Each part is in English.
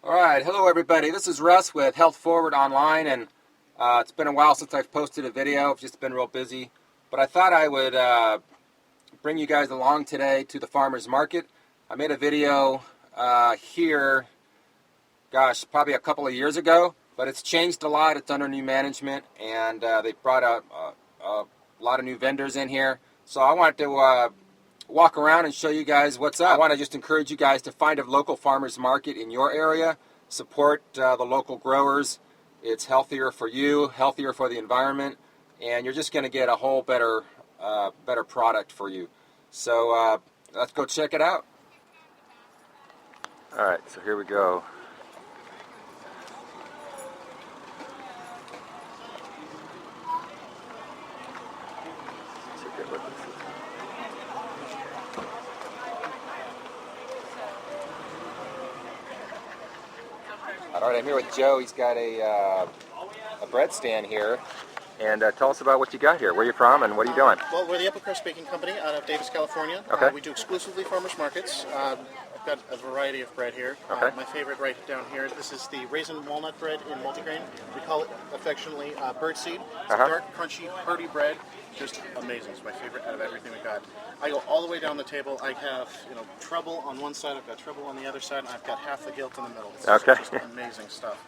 All right, hello everybody. This is Russ with HealthForward Online, and it's been a while since I've posted a video. I've just been real busy, but I thought I would bring you guys along today to the farmers market. I made a video here, probably a couple of years ago, but it's changed a lot. It's under new management, and they brought a lot of new vendors in here. So I wanted to walk around and show you guys what's up. I want to just encourage you guys to find a local farmers market in your area. Support the local growers. It's healthier for you, healthier for the environment, and you're just going to get a whole better product for you. So let's go check it out. All right, so here we go. All right, I'm here with Joe. He's got a bread stand here. And tell us about what you got here. Where are you from and what are you doing? Well, we're the Upper Crust Baking Company out of Davis, California. Okay. We do exclusively farmers markets. I've got a variety of bread here. Okay. My favorite right down here, this is the raisin walnut bread in multigrain. We call it affectionately birdseed. It's a dark, crunchy, hearty bread. Just amazing. It's my favorite out of everything we got. I go all the way down the table. I have, treble on one side. I've got treble on the other side, and I've got half the gilt in the middle. It's just amazing stuff.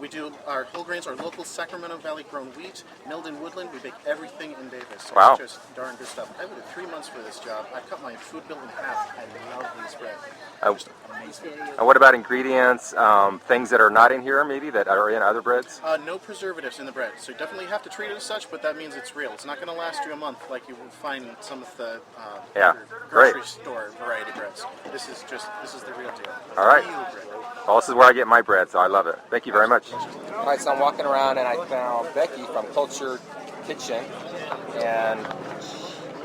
We do our whole grains, our local Sacramento Valley grown wheat, milled in Woodland. We bake everything in Davis. So wow. It's just darn good stuff. I waited 3 months for this job. I cut my food bill in half. I love these bread. Amazing. And what about ingredients, things that are not in here maybe that are in other breads? No preservatives in the bread. So you definitely have to treat it as such, but that means it's real. It's not going to last you a month like you will find in some of the grocery store variety breads. This is the real deal. All right. Real bread. Well, this is where I get my bread, so I love it. Thank you very much. All right, so I'm walking around and I found Becky from Cultured Kitchen. And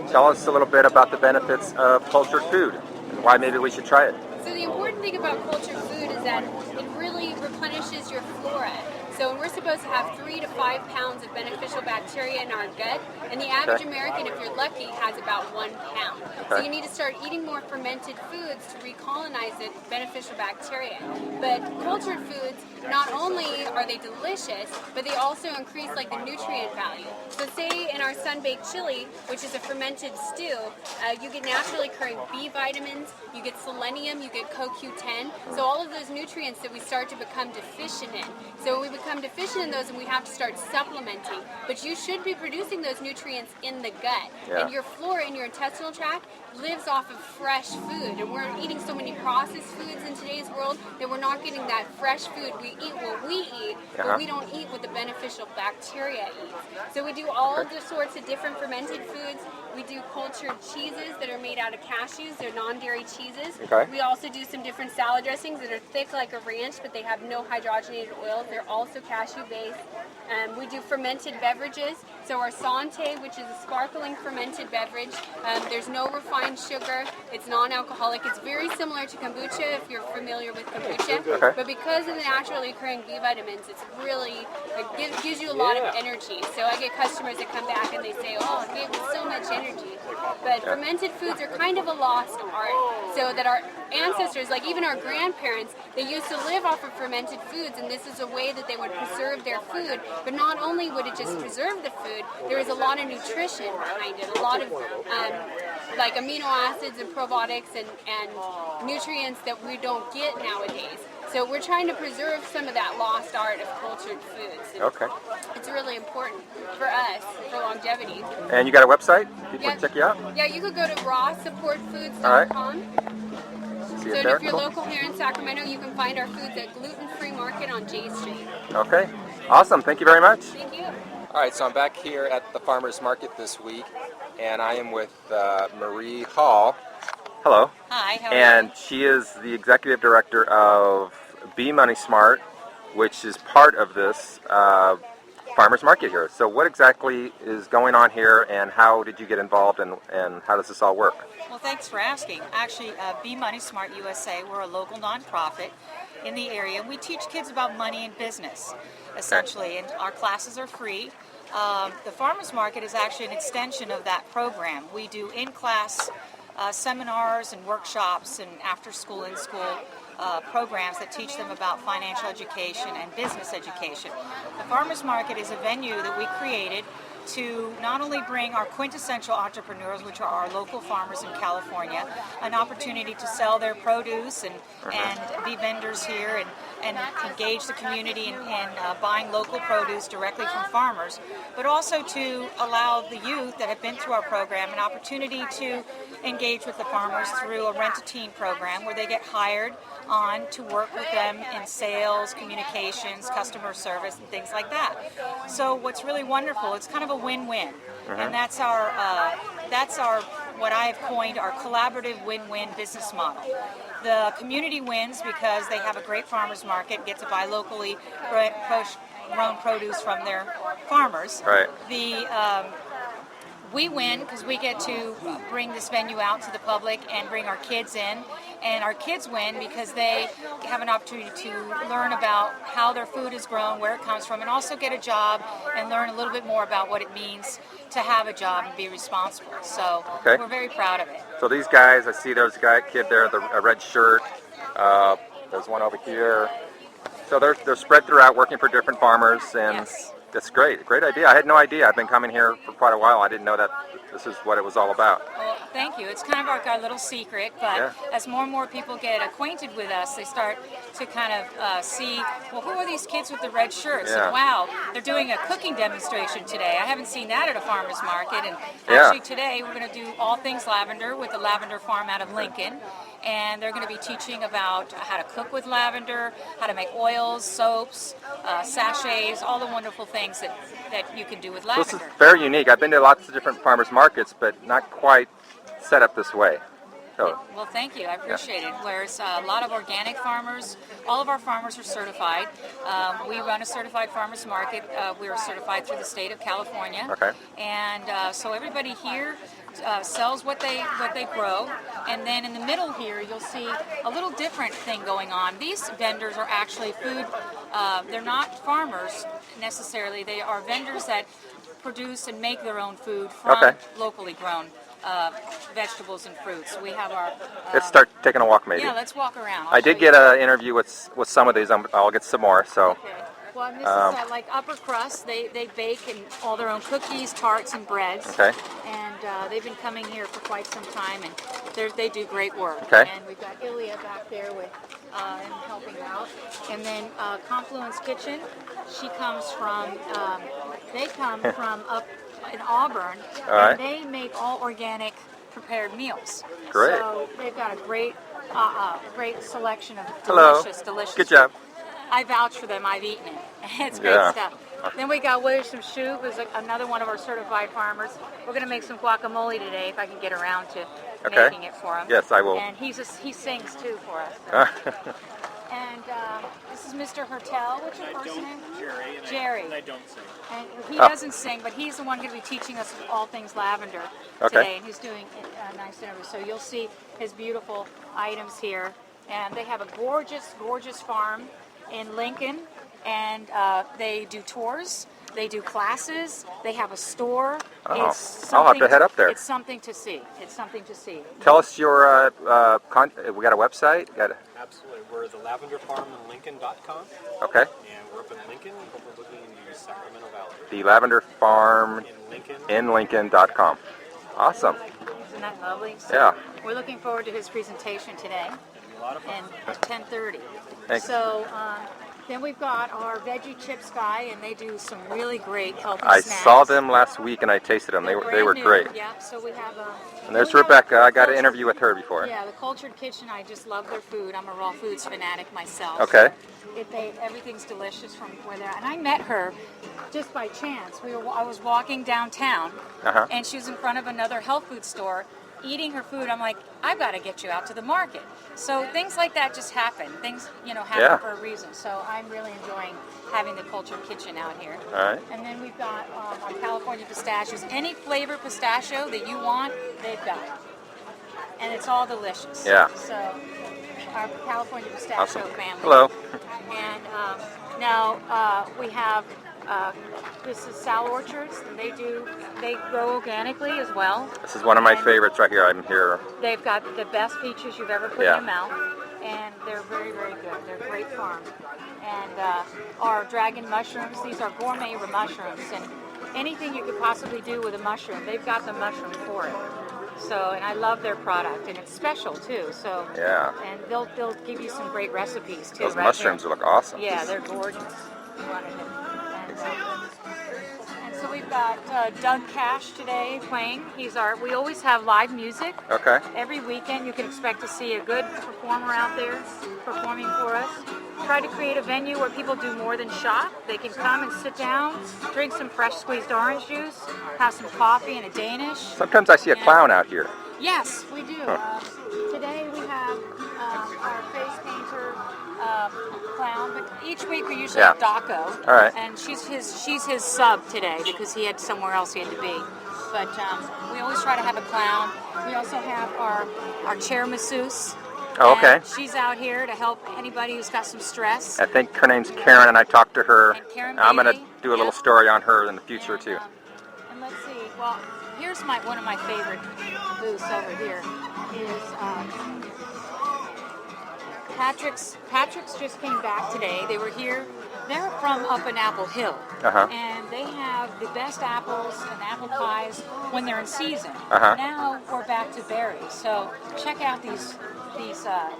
tell us a little bit about the benefits of cultured food and why maybe we should try it. So the important thing about cultured food is that it really replenishes your flora. So we're supposed to have 3 to 5 pounds of beneficial bacteria in our gut, and the average American, if you're lucky, has about 1 pound. So you need to start eating more fermented foods to recolonize the beneficial bacteria. But cultured foods, not only are they delicious, but they also increase like the nutrient value. So say in our sun-baked chili, which is a fermented stew, you get naturally occurring B vitamins, you get selenium, you get CoQ10. So all of those nutrients that we start to become deficient in. So when we become deficient in those, and we have to start supplementing. But you should be producing those nutrients in the gut. And your flora in your intestinal tract lives off of fresh food. And we're eating so many processed foods in today's world that we're not getting that fresh food. We eat what we eat, but we don't eat what the beneficial bacteria eats. So we do all of the sorts of different fermented foods. We do cultured cheeses that are made out of cashews. They're non-dairy cheeses. We also do some different salad dressings that are thick like a ranch, but they have no hydrogenated oils. They're also cashew-based. We do fermented beverages. So our Sante, which is a sparkling fermented beverage, there's no refined sugar. It's non-alcoholic. It's very similar to kombucha if you're familiar with kombucha. But because of the naturally occurring B vitamins, it's really, it gives you a lot of energy. So I get customers that come back and they say, oh, it gave me so much energy. But fermented foods are kind of a lost art. So that our ancestors, like even our grandparents, they used to live off of fermented foods, and this is a way that they would preserve their food. But not only would it just preserve the food, there is a lot of nutrition behind it, a lot of like amino acids and probiotics and nutrients that we don't get nowadays. So we're trying to preserve some of that lost art of cultured foods. It's really important for us, for longevity. And you got a website? People can check you out? Yeah, you could go to rawsupportfoods.com. So if you're local here in Sacramento, you can find our foods at Gluten Free Market on J Street. Okay, awesome. Thank you very much. Thank you. All right, so I'm back here at the farmers market this week, and I am with Marie Hall. Hello. Hi, how are and you? She is the executive director of Be Money Smart, which is part of this farmers market here. So what exactly is going on here, and how did you get involved, and how does this all work? Well, thanks for asking. Actually, Be Money Smart USA, we're a local nonprofit in the area. We teach kids about money and business, essentially, and our classes are free. The farmers market is actually an extension of that program. We do in-class seminars and workshops and after-school, in-school programs that teach them about financial education and business education. The Farmers Market is a venue that we created to not only bring our quintessential entrepreneurs, which are our local farmers in California, an opportunity to sell their produce and be vendors here and engage the community in buying local produce directly from farmers, but also to allow the youth that have been through our program an opportunity to engage with the farmers through a rent-a-team program where they get hired on to work with them in sales, communications, customer service, and things like that. So what's really wonderful, it's kind of a win-win, and that's our what I have coined our collaborative win-win business model. The community wins because they have a great farmers market, get to buy locally grown produce from their farmers. Right. We win because we get to bring this venue out to the public and bring our kids in. And our kids win because they have an opportunity to learn about how their food is grown, where it comes from, and also get a job and learn a little bit more about what it means to have a job and be responsible. So we're very proud of it. So these guys, I see there's a kid there, a red shirt. There's one over here. So they're spread throughout, working for different farmers, and Yes. that's great. Great idea. I had no idea. I've been coming here for quite a while. I didn't know that this is what it was all about. Well, thank you. It's kind of our little secret, but as more and more people get acquainted with us, they start to kind of see, well, who are these kids with the red shirts? Yeah. And wow, they're doing a cooking demonstration today. I haven't seen that at a farmer's market. And actually today we're going to do all things lavender with the Lavender Farm out of Lincoln. And they're going to be teaching about how to cook with lavender, how to make oils, soaps, sachets, all the wonderful things that you can do with So this lavender. is very unique. I've been to lots of different farmers markets, but not quite set up this way. So, Well, thank you. I appreciate it. There's a lot of organic farmers. All of our farmers are certified. We run a certified farmers market. We are certified through the state of California. Okay. And so everybody here sells what they grow. And then in the middle here, you'll see a little different thing going on. These vendors are actually food. They're not farmers necessarily. They are vendors that produce and make their own food from locally grown vegetables and fruits. We have our. let's start taking a walk, maybe. Yeah, let's walk around. I did get an interview with some of these. I'll get some more. So. Okay. Well, and this is like upper crust. They bake and all their own cookies, tarts, and breads. Okay. And they've been coming here for quite some time, and they do great work. Okay. And we've got Ilya back there with and helping out. And then Confluence Kitchen. She comes from. They come from up in Auburn, and they make all organic prepared meals. Great. So they've got a great selection of Hello. delicious. Good job. I vouch for them. I've eaten it. It's great stuff. Then we got William Shoup, who's another one of our certified farmers. We're going to make some guacamole today if I can get around to making it for him. Yes, I will. And he sings too for us. So. And this is Mr. Hertel. What's your first name? Jerry. Jerry. And I don't sing. And he doesn't sing, but he's the one going to be teaching us all things lavender today. And he's doing a nice interview. So you'll see his beautiful items here. And they have a gorgeous, gorgeous farm in Lincoln. And they do tours. They do classes. They have a store. Oh, I'll have to head up there. It's something to see. It's something to see. Tell us your, we got a website? Absolutely. We're the lavenderfarminlincoln.com. Okay. And we're up in Lincoln, overlooking the Sacramento Valley. The Lavender Farm In Lincoln.com. Awesome. Isn't that lovely? So Yeah. We're looking forward to his presentation today and at 10:30. Thanks. So then we've got our veggie chips guy, and they do some really great healthy I snacks. saw them last week and I tasted them. They were brand new. great. Yeah. So we have And there's we have Rebecca. I got an cultured- interview with her before. Yeah, the Cultured Kitchen. I just love their food. I'm a raw foods fanatic myself. Okay. Everything's delicious from where they're at. And I met her just by chance. I was walking downtown, and she was in front of another health food store eating her food. I'm like, I've got to get you out to the market. So things like that just happen. Things, happen for a reason. So I'm really enjoying having the Cultured Kitchen out here. All right. And then we've got our California pistachios. Any flavor pistachio that you want, they've got it. And it's all delicious. Yeah. So our California pistachio Awesome. family. Hello. And now we have This is Sal Orchards, and they grow organically as well. This is one of my And favorites right here. I'm here. They've got the best peaches you've ever put in Yeah. your mouth, and they're very, very good. They're a great farm. And our dragon mushrooms, these are gourmet mushrooms, and anything you could possibly do with a mushroom, they've got the mushroom for it. So, and I love their product, and it's special too. So, Yeah. and they'll give you some great recipes too. Those right mushrooms there. look awesome. Yeah, they're gorgeous. You wanted them. And so we've got Doug Cash today playing. We always have live music. Okay. Every weekend you can expect to see a good performer out there performing for us. Try to create a venue where people do more than shop. They can come and sit down, drink some fresh squeezed orange juice, have some coffee and a Danish. Sometimes I see a clown out here. Yes, we do. Today we have our face painter clown, but each week we usually have Daco. All right. And she's his sub today because he had somewhere else he had to be. But we always try to have a clown. We also have our chair masseuse. Oh, okay. And she's out here to help anybody who's got some stress. I think her name's Karen, and I talked to her. And Karen I'm going to Bailey. do a little story on her in the future, And, too. And let's see. Well, here's one of my favorite booths over here. Is Patrick's just came back today. They were here. They're from up in Apple Hill, and they have the best apples and apple pies when they're in season. Now we're back to berries, so check out these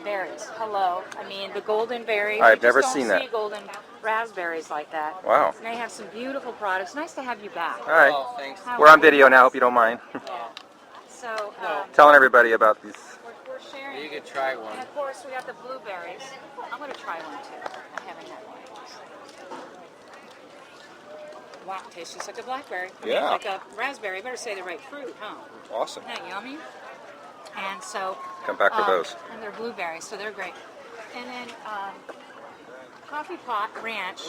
berries. Hello, I mean the golden berries. I've You never just seen don't that. see golden raspberries like that. Wow. And they have some beautiful products. Nice to have you back. All right. Oh, thanks. We're on video now. Hope you don't mind. So Telling everybody about these. we're sharing. You could try one. And of course, we got the blueberries. I'm going to try one too. I haven't had one. Wow, tastes just like a blackberry. I mean, Yeah. like a raspberry. Better say the right fruit, huh? Awesome. Isn't that yummy? And so. Come back for those. And they're blueberries, so they're great. And then Coffee Pot Ranch.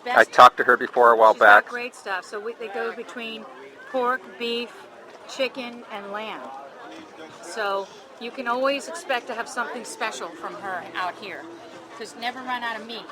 I talked to her before a while She's got back. great stuff. So they go between pork, beef, chicken, and lamb. So you can always expect to have something special from her out here. Because never run out of meat,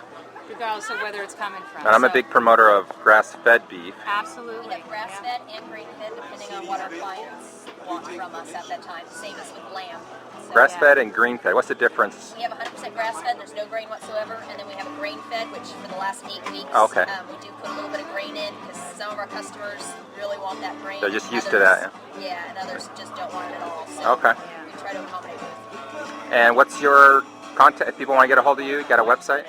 regardless of whether it's coming from. And I'm a big promoter of grass-fed beef. Absolutely. We have grass-fed and grain-fed, depending on what our clients want from us at that time. Same as with lamb. So Grass-fed and green-fed. What's the difference? we have 100% grass-fed, and there's no grain whatsoever. And then we have a grain-fed, which for the last 8 weeks, Okay. we do put a little bit of grain in because some of our customers really want that grain. They're just used to that, Yeah, and others just don't want it at all. So Okay. we try to accommodate both. And what's your contact? If people want to get a hold of you, you got a website?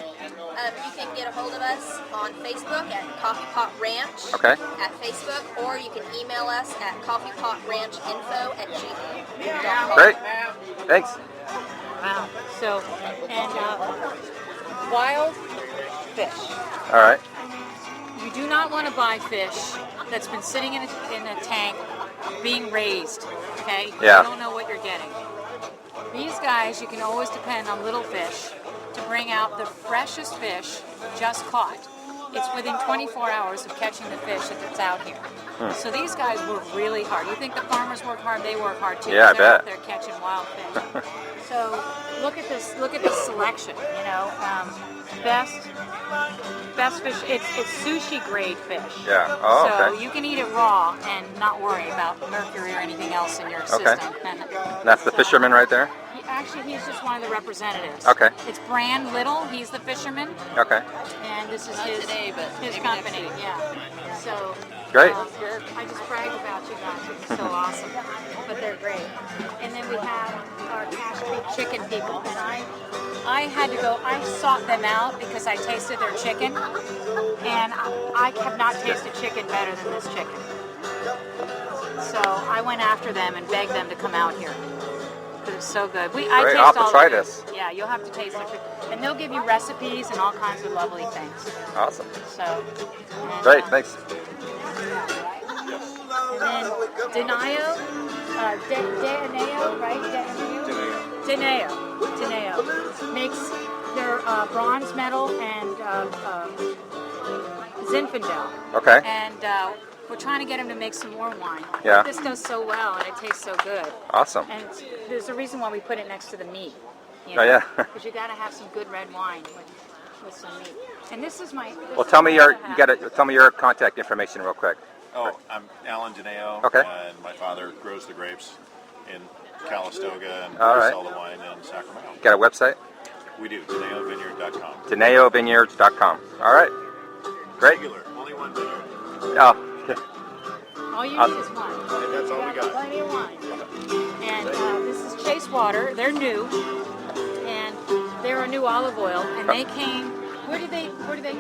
You can get a hold of us on Facebook at Coffee Pot Ranch Okay. at Facebook, or you can email us at coffeepotranchinfo@gmail.com. Great. Thanks. Wow. So, and wild fish. All right. You do not want to buy fish that's been sitting in a tank being raised, okay? Yeah. You don't know what you're getting. These guys, you can always depend on little fish to bring out the freshest fish just caught. It's within 24 hours of catching the fish that's out here. So these guys work really hard. You think the farmers work hard? They work hard too. Yeah, I They're out bet. there catching wild fish. So look at this selection. You know, best fish. It's sushi grade fish. Yeah. Oh, So okay. you can eat it raw and not worry about mercury or anything else in your Okay. system. And That's the fisherman right there? Actually, he's just one of the representatives. Okay. It's Brand Little. He's the fisherman, Okay. and this is Not his today, but his maybe company. next week. Yeah. So Great. I just brag about you guys. It's so awesome. But they're great. And then we have our Cash Creek chicken people, and I had to go. I sought them out because I tasted their chicken, and I have not tasted chicken better than this chicken. So I went after them and begged them to come out here. It's so good. I Great, taste I'll have to all try of it. this. Yeah, you'll have to taste it. And they'll give you recipes and all kinds of lovely things. Awesome. So, and, Great. Thanks. And then Deneo, right? Deneo makes their bronze medal and Zinfandel. Okay. And we're trying to get him to make some more wine. Yeah. This does so well and it tastes so good. Awesome. And there's a reason why we put it next to the meat. You Oh, yeah. Because you got to have some good red wine with some meat. And this is my. Well, tell me tell me your contact information real quick. Oh, I'm Alan Dineo, Okay. and my father grows the grapes in Calistoga, and All we right. sell the wine in Sacramento. Got a website? We do, DineoVineyard.com. DineoVineyards.com. All right. Great. Singular, only one vineyard. Oh, All you need is one. And that's all we got. Plenty of wine. And this is Chase Water. They're new, and they're a new olive oil. And they came. Where did they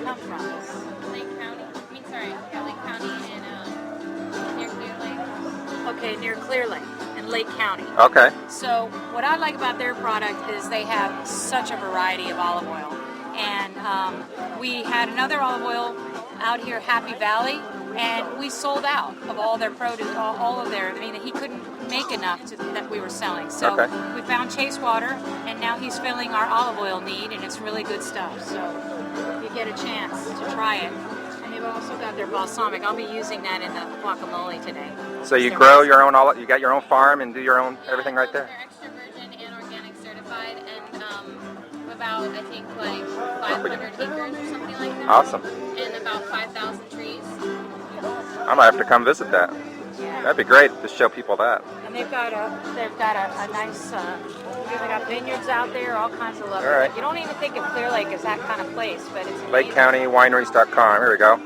come from? Lake County. Lake County and near Clear Lake. Okay, near Clear Lake in Lake County. okay. So what I like about their product is they have such a variety of olive oil. And we had another olive oil out here, Happy Valley, and we sold out of all their produce, all of their. I mean, he couldn't make enough that we were selling. So Okay. we found Chase Water, and now he's filling our olive oil need, and it's really good stuff. So if you get a chance to try it. And they've also got their balsamic. I'll be using that in the guacamole today. So you They're grow your own olive. You got your own farm and do your own everything right there. They're extra virgin and organic certified, and about I think like 500 acres or something like that. Awesome. And about 5,000 trees. I might have to come visit that. That'd be great to show people that. And they've got a nice, they got vineyards out there, all kinds of love. All right. You don't even think of Clear Lake as that kind of place, but it's amazing. LakeCountyWineries.com. Here we go.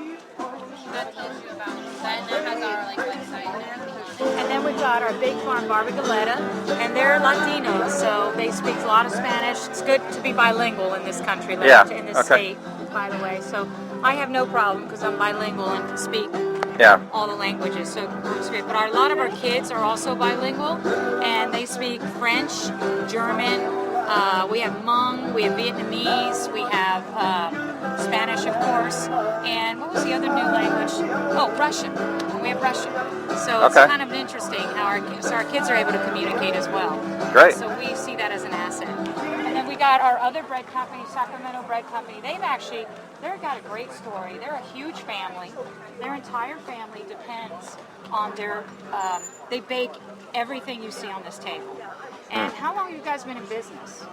That tells you about that, and that has our like website and everything on it. And then we've got our Big Farm Barbagaleta, and they're Latinos, so they speak a lot of Spanish. It's good to be bilingual in this country, Yeah, in this okay. state, by the way. So I have no problem because I'm bilingual and can speak Yeah. all the languages. So, but a lot of our kids are also bilingual, and they speak French, German. We have Hmong, we have Vietnamese, we have Spanish, of course, and what was the other new language? Oh, Russian. We have Russian. So it's Okay. kind of interesting how our kids are able to communicate as well. Great. So we see that as an asset. And then we got our other bread company, Sacramento Bread Company. They've got a great story. They're a huge family. Their entire family depends on their, they bake everything you see on this table. And how long have you guys been in business?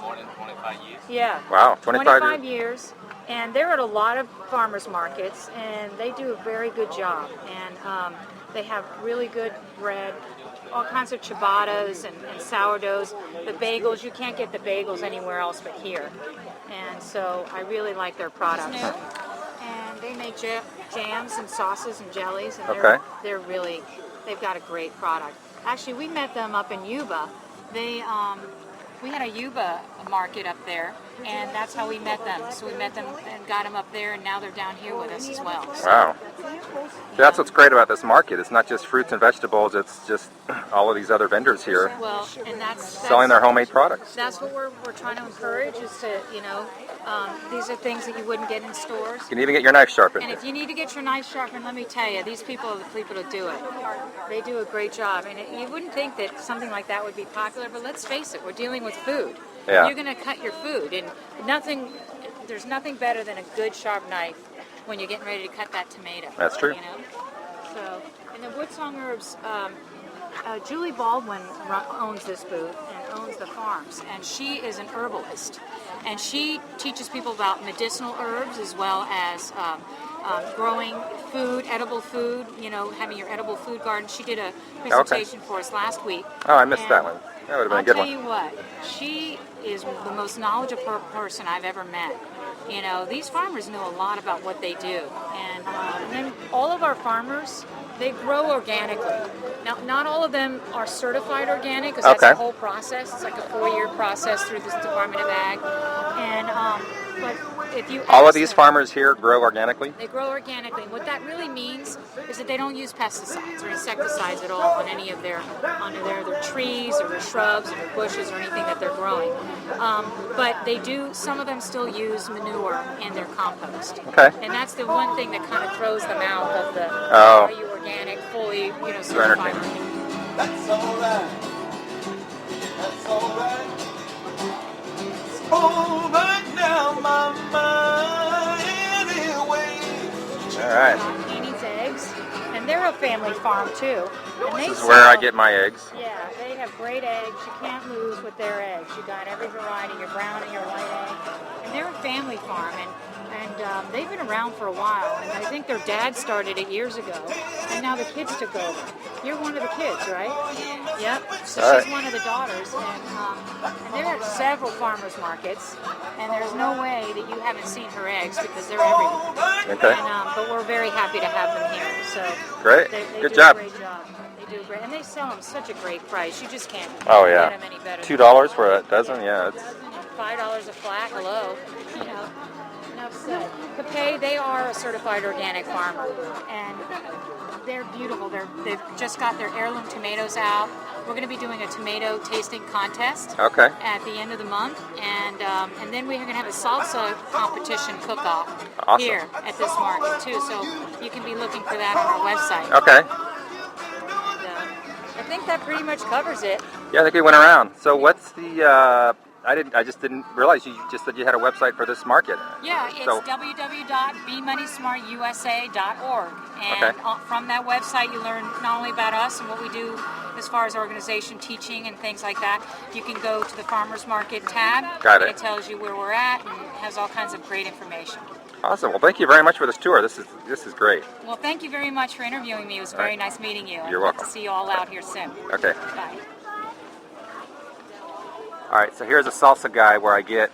More than 25 years. Yeah. Wow, 25 years. And they're at a lot of farmers markets, and they do a very good job. And they have really good bread, all kinds of ciabattas and sourdoughs. The bagels, you can't get the bagels anywhere else but here. And so I really like their products. And they make jams and sauces and jellies, and Okay. they've got a great product. Actually, we met them up in Yuba. We had a Yuba market up there, and that's how we met them. So we met them and got them up there, and now they're down here with us as well. So, Wow. That's what's great about this market. It's not just fruits and vegetables. It's just all of these other vendors here well, and that's selling their homemade products. That's what we're trying to encourage is to, these are things that you wouldn't get in stores. You can even get your knife sharpened. And if you need to get your knife sharpened, let me tell you, these people are the people to do it. They do a great job. And you wouldn't think that something like that would be popular, but let's face it, we're dealing with food. Yeah. You're going to cut your food, and there's nothing better than a good sharp knife when you're getting ready to cut that tomato. That's true. So, and the Woodsong Herbs, Julie Baldwin owns this booth and owns the farms, and she is an herbalist, and she teaches people about medicinal herbs as well as growing food, edible food, having your edible food garden. She did a presentation for us last week. Oh, I missed that one. That would have been a good I'll one. tell you what, she is the most knowledgeable person I've ever met. These farmers know a lot about what they do. And then all of our farmers, they grow organically. Now, not all of them are certified organic because that's Okay. a whole process. It's like a 4-year process through this Department of Ag. And but if you All of ask these them- farmers here grow organically? they grow organically. And what that really means is that they don't use pesticides or insecticides at all on any of their trees or their shrubs or their bushes or anything that they're growing. But they do. Some of them still use manure in their compost. Okay. And that's the one thing that kind of throws them out of the Oh. are you organic, fully certified entertaining. organic. That's alright. That's alright. It's alright now, mama. Anyway. All right. Annie's eggs, and they're a family farm too. And they This is where I sell- get my eggs. Yeah, they have great eggs. You can't lose with their eggs. You got every variety, your brown and your white egg. And they're a family farm, and they've been around for a while. And I think their dad started it years ago, and now the kids took over. You're one of the kids, right? Yep. So All she's right. one of the daughters, and there are several farmers markets, and there's no way that you haven't seen her eggs because they're everywhere. Okay. And, but we're very happy to have them here. So Great. they Good do job. a great job. They do great, and they sell them such a great price. You just can't Oh get yeah. them any better. $2 for a dozen. Yeah. It's, $5 a flat. Hello. You know. Enough said. Capay, they are a certified organic farmer, and they're beautiful. They've just got their heirloom tomatoes out. We're going to be doing a tomato tasting contest okay. at the end of the month, and then we're going to have a salsa competition cook-off Awesome. here at this market too. So you can be looking for that on our website. Okay. And, I think that pretty much covers it. Yeah, I think we went around. So what's the? I just didn't realize you just said you had a website for this market. Yeah, it's so, www.bemoneysmartusa.org, and from that website you learn not only about us and what we do as far as organization teaching and things like that. You can go to the Farmers Market tab. Got it. It tells you where we're at and has all kinds of great information. Awesome. Well, thank you very much for this tour. This is great. Well, thank you very much for interviewing me. It was very nice meeting you. You're I'd welcome. love to see you all out here soon. Okay. Bye. All right. So here's a salsa guy where I get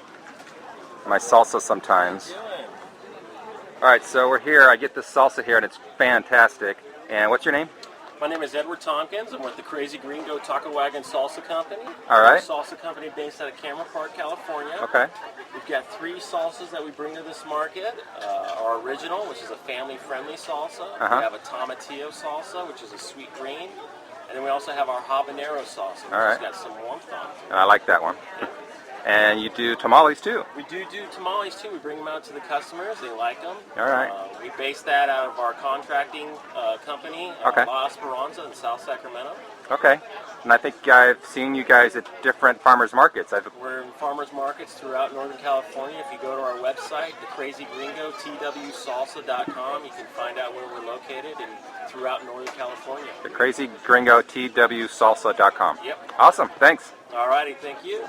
my salsa sometimes. All right. So we're here. I get this salsa here, and it's fantastic. And what's your name? My name is Edward Tompkins. I'm with the Crazy Gringo Taco Wagon Salsa Company. All right. We're a salsa company based out of Cameron Park, California. Okay. We've got 3 salsas that we bring to this market. Our original, which is a family-friendly salsa. We have a tomatillo salsa, which is a sweet green. And then we also have our habanero salsa, which has got some warmth on it. I like that one. And you do tamales too. We do tamales too. We bring them out to the customers. They like them. All right. We base that out of our contracting company, La Esperanza in South Sacramento. Okay. And I think I've seen you guys at different farmers markets. We're in farmers markets throughout Northern California. If you go to our website, thecrazygringo.twsalsa.com, you can find out where we're located and throughout Northern California. thecrazygringo.twsalsa.com. Yep. Awesome. Thanks. All righty. Thank you.